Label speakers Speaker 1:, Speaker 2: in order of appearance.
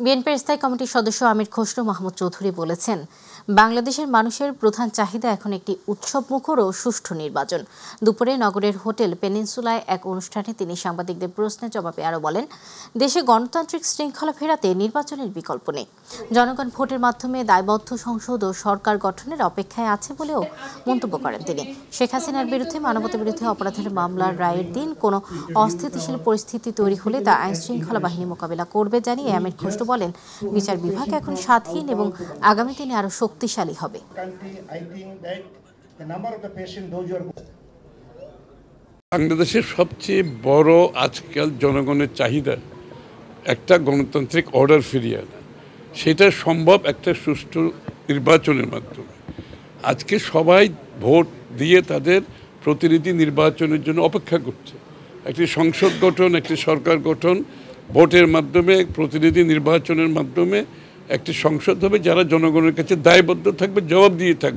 Speaker 1: বিএনপির স্থায়ী কমিটির সদস্য আমির খসরু মাহমুদ চৌধুরী বলেছেন, বাংলাদেশের মানুষের প্রধান চাহিদা এখন একটি উৎসবমুখর ও সুষ্ঠু নির্বাচন। দুপুরে নগরের হোটেল পেনিনসুলায় এক অনুষ্ঠানে তিনি সাংবাদিকদের প্রশ্নের জবাবে আরও বলেন, দেশে গণতান্ত্রিক শৃঙ্খলা ফেরাতে নির্বাচনের বিকল্প নেই। জনগণ ভোটের মাধ্যমে দায়বদ্ধ সংসদ ও সরকার গঠনের অপেক্ষায় আছে বলেও মন্তব্য করেন তিনি। শেখ হাসিনার বিরুদ্ধে মানবতাবিরোধী অপরাধের মামলার রায়ের দিন কোনো অস্থিতিশীল পরিস্থিতি তৈরি হলে তা আইনশৃঙ্খলা বাহিনী মোকাবিলা করবে জানিয়ে আমির খসরু বলেন, বিচার বিভাগ এখন স্বাধীন এবং আগামী দিনে আরো শক্তিশালী হবে।
Speaker 2: বাংলাদেশের সবচেয়ে বড় আজকাল জনগণের চাহিদা একটা গণতান্ত্রিক অর্ডার ফিরিয়ে আনা। সেটা সম্ভব একটা সুষ্ঠু নির্বাচনের মাধ্যমে। আজকে সবাই ভোট দিয়ে তাদের প্রতিনিধি নির্বাচনের জন্য অপেক্ষা করছে। একটি সংসদ গঠন, একটি সরকার গঠন, ভোটের মাধ্যমে, প্রতিনিধি নির্বাচনের মাধ্যমে একটি সংসদ হবে যারা জনগণের কাছে দায়বদ্ধ থাকবে, জবাব দিয়ে থাকবে।